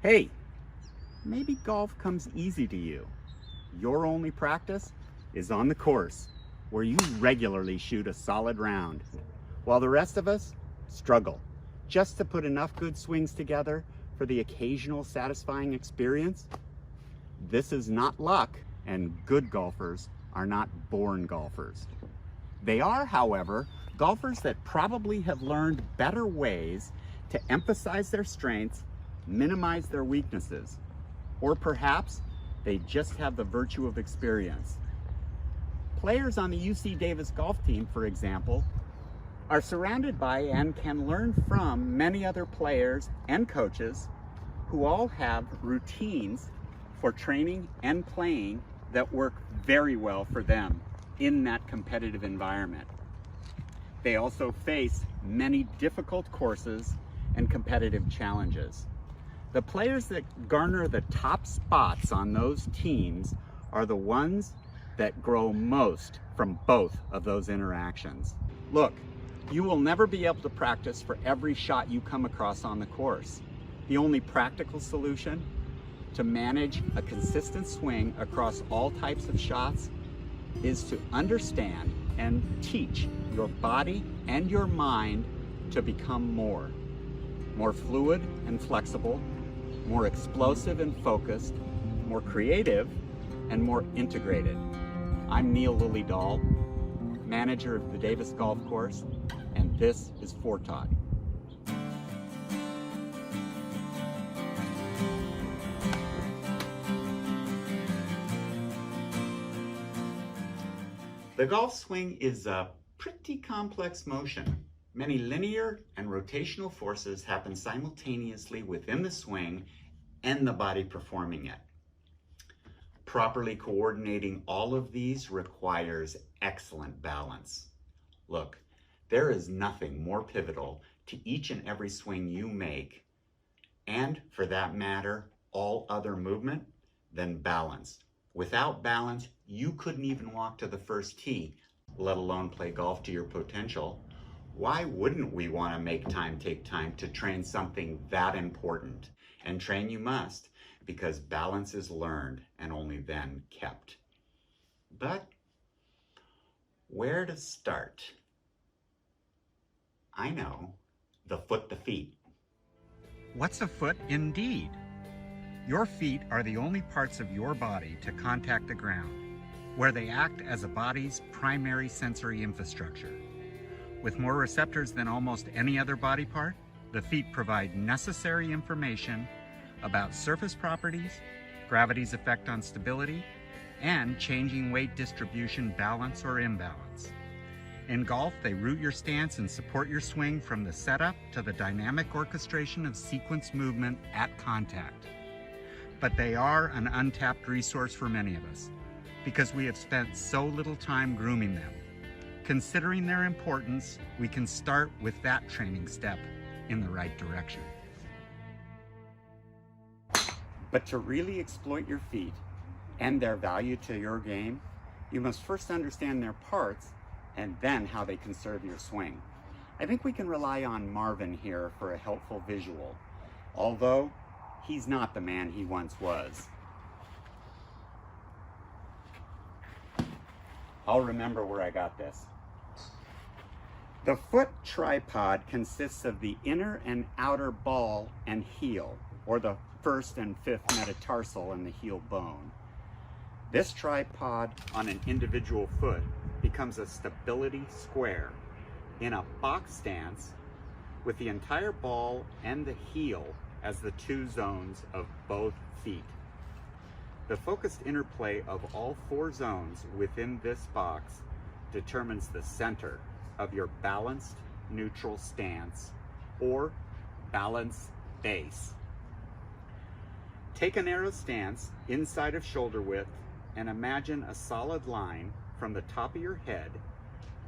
Hey, maybe golf comes easy to you. Your only practice is on the course, where you regularly shoot a solid round, while the rest of us struggle just to put enough good swings together for the occasional satisfying experience. This is not luck, and good golfers are not born golfers. They are, however, golfers that probably have learned better ways to emphasize their strengths, minimize their weaknesses, or perhaps they just have the virtue of experience. Players on the UC Davis golf team, for example, are surrounded by and can learn from many other players and coaches who all have routines for training and playing that work very well for them in that competitive environment. They also face many difficult courses and competitive challenges. The players that garner the top spots on those teams are the ones that grow most from both of those interactions. Look, you will never be able to practice for every shot you come across on the course. The only practical solution to manage a consistent swing across all types of shots is to understand and teach your body and your mind to become more fluid and flexible, more explosive and focused, more creative and more integrated. I'm Neil Lillydahl, manager of the Davis Golf Course, and this is Foretaught. The golf swing is a pretty complex motion. Many linear and rotational forces happen simultaneously within the swing and the body performing it. Properly coordinating all of these requires excellent balance. Look, there is nothing more pivotal to each and every swing you make, and for that matter, all other movement, than balance. Without balance, you couldn't even walk to the first tee, let alone play golf to your potential. Why wouldn't we want to make time take time to train something that important? And train you must, because balance is learned and only then kept. But where to start? I know, the foot, the feet. What's a foot indeed? Your feet are the only parts of your body to contact the ground, where they act as a body's primary sensory infrastructure. With more receptors than almost any other body part, the feet provide necessary information about surface properties, gravity's effect on stability, and changing weight distribution, balance or imbalance. In golf, they root your stance and support your swing from the setup to the dynamic orchestration of sequence movement at contact. But they are an untapped resource for many of us, because we have spent so little time grooming them. Considering their importance, we can start with that training step in the right direction. But to really exploit your feet and their value to your game, you must first understand their parts and then how they can serve your swing. I think we can rely on Marvin here for a helpful visual, although he's not the man he once was. I'll remember where I got this. The foot tripod consists of the inner and outer ball and heel, or the first and fifth metatarsal and the heel bone. This tripod on an individual foot becomes a stability square in a box stance with the entire ball and the heel as the two zones of both feet. The focused interplay of all four zones within this box determines the center of your balanced neutral stance or balance base. Take a narrow stance inside of shoulder width and imagine a solid line from the top of your head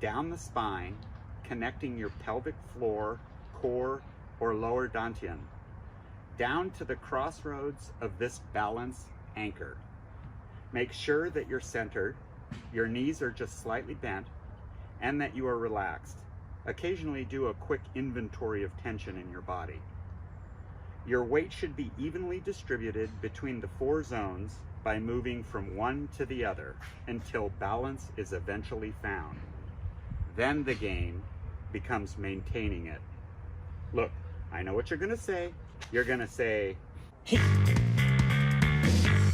down the spine, connecting your pelvic floor, core, or lower dantian, down to the crossroads of this balance anchor. Make sure that you're centered, your knees are just slightly bent, and that you are relaxed. Occasionally do a quick inventory of tension in your body. Your weight should be evenly distributed between the 4 zones by moving from one to the other until balance is eventually found. Then the game becomes maintaining it. Look, I know what you're gonna say. You're gonna say, hey,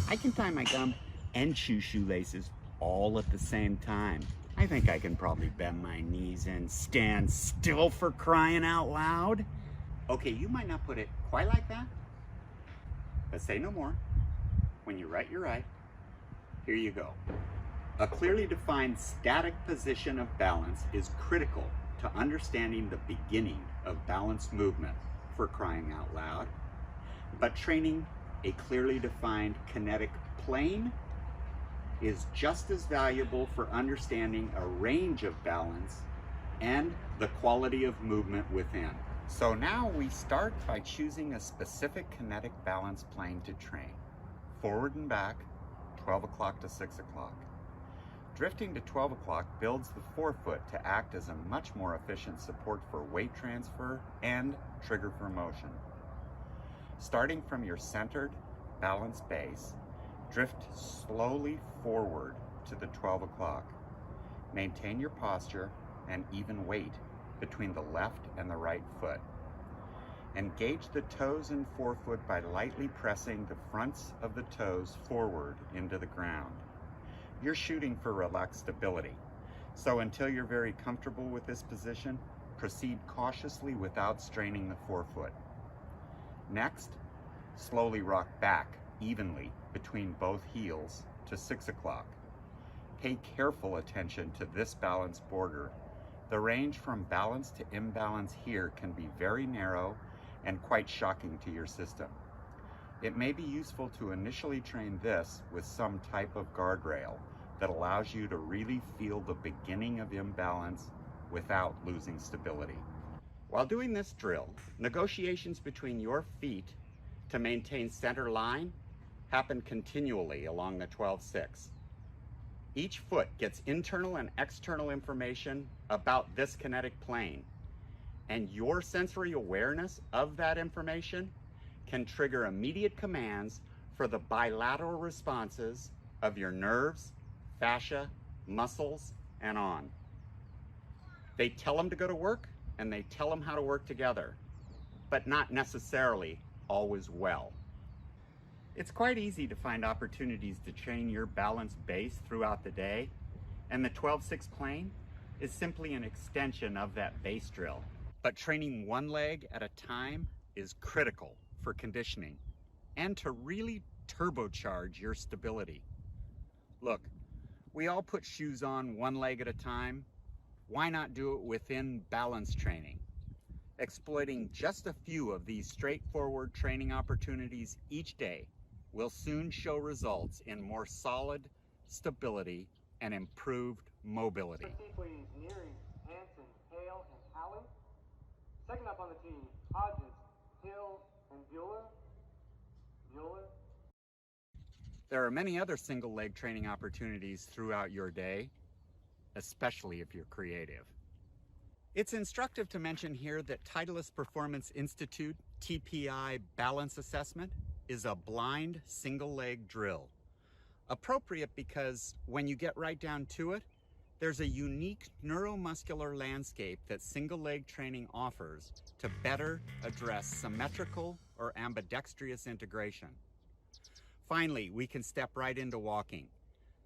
I can tie my gum and chew shoelaces all at the same time. I think I can probably bend my knees and stand still, for crying out loud. Okay, you might not put it quite like that, but say no more. When you're right, you're right. Here you go. A clearly defined static position of balance is critical to understanding the beginning of balanced movement, for crying out loud. But training a clearly defined kinetic plane is just as valuable for understanding a range of balance and the quality of movement within. So now we start by choosing a specific kinetic balance plane to train. Forward and back, 12 o'clock to 6 o'clock. Drifting to 12 o'clock builds the forefoot to act as a much more efficient support for weight transfer and trigger for motion. Starting from your centered, balanced base, drift slowly forward to the 12 o'clock. Maintain your posture and even weight between the left and the right foot. Engage the toes and forefoot by lightly pressing the fronts of the toes forward into the ground. You're shooting for relaxed stability, so until you're very comfortable with this position, proceed cautiously without straining the forefoot. Next, slowly rock back evenly between both heels to 6 o'clock. Pay careful attention to this balance border. The range from balance to imbalance here can be very narrow and quite shocking to your system. It may be useful to initially train this with some type of guardrail that allows you to really feel the beginning of imbalance without losing stability. While doing this drill, negotiations between your feet to maintain center line happen continually along the 12-6. Each foot gets internal and external information about this kinetic plane, and your sensory awareness of that information can trigger immediate commands for the bilateral responses of your nerves, fascia, muscles, and on. They tell them to go to work, and they tell them how to work together, but not necessarily always well. It's quite easy to find opportunities to train your balanced base throughout the day, and the 12-6 plane is simply an extension of that base drill. But training one leg at a time is critical for conditioning and to really turbocharge your stability. Look, we all put shoes on one leg at a time. Why not do it within balance training? Exploiting just a few of these straightforward training opportunities each day will soon show results in more solid stability and improved mobility. Please, Neary, Hanson, Hale, and Allen. Second up on the team, Hodges, Hill, and Bueller. There are many other single leg training opportunities throughout your day, especially if you're creative. It's instructive to mention here that Titleist Performance Institute TPI Balance Assessment is a blind single leg drill. Appropriate because when you get right down to it, there's a unique neuromuscular landscape that single leg training offers to better address symmetrical or ambidextrous integration. Finally, we can step right into walking,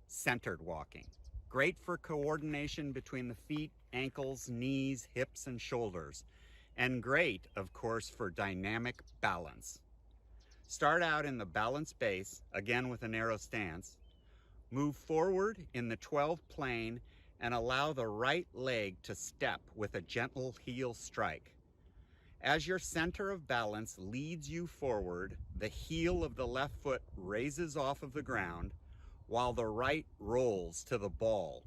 centered walking. Great for coordination between the feet, ankles, knees, hips, and shoulders. And great, of course, for dynamic balance. Start out in the balanced base, again with a narrow stance. Move forward in the 12 plane and allow the right leg to step with a gentle heel strike. As your center of balance leads you forward, the heel of the left foot raises off of the ground while the right rolls to the ball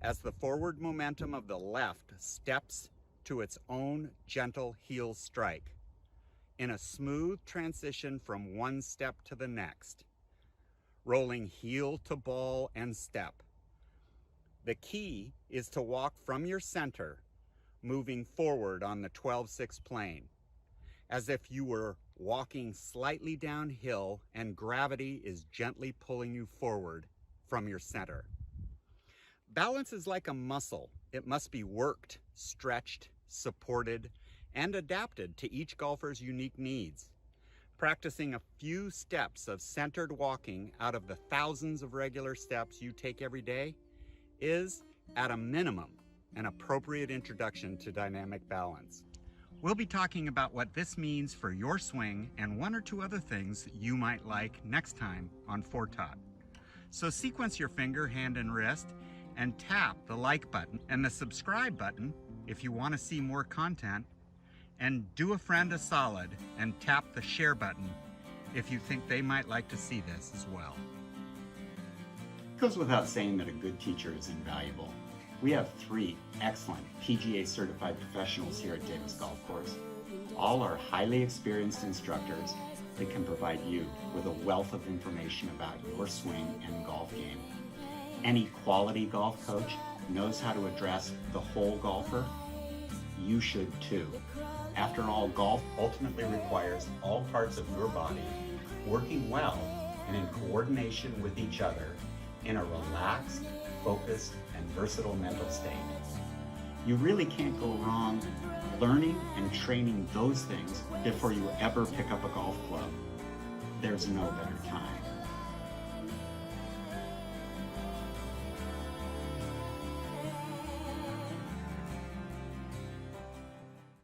as the forward momentum of the left steps to its own gentle heel strike in a smooth transition from one step to the next, rolling heel to ball and step. The key is to walk from your center, moving forward on the 12-6 plane, as if you were walking slightly downhill, and gravity is gently pulling you forward from your center. Balance is like a muscle. It must be worked, stretched, supported, and adapted to each golfer's unique needs. Practicing a few steps of centered walking out of the thousands of regular steps you take every day is, at a minimum, an appropriate introduction to dynamic balance. We'll be talking about what this means for your swing and one or two other things you might like next time on Foretaught. So sequence your finger, hand, and wrist and tap the like button and the subscribe button if you want to see more content, and do a friend a solid and tap the share button if you think they might like to see this as well. It goes without saying that a good teacher is invaluable. We have 3 excellent PGA certified professionals here at Davis Golf Course. All are highly experienced instructors that can provide you with a wealth of information about your swing and golf game. Any quality golf coach knows how to address the whole golfer. You should too. After all, golf ultimately requires all parts of your body working well and in coordination with each other in a relaxed, focused, and versatile mental state. You really can't go wrong learning and training those things before you ever pick up a golf club. There's no better time.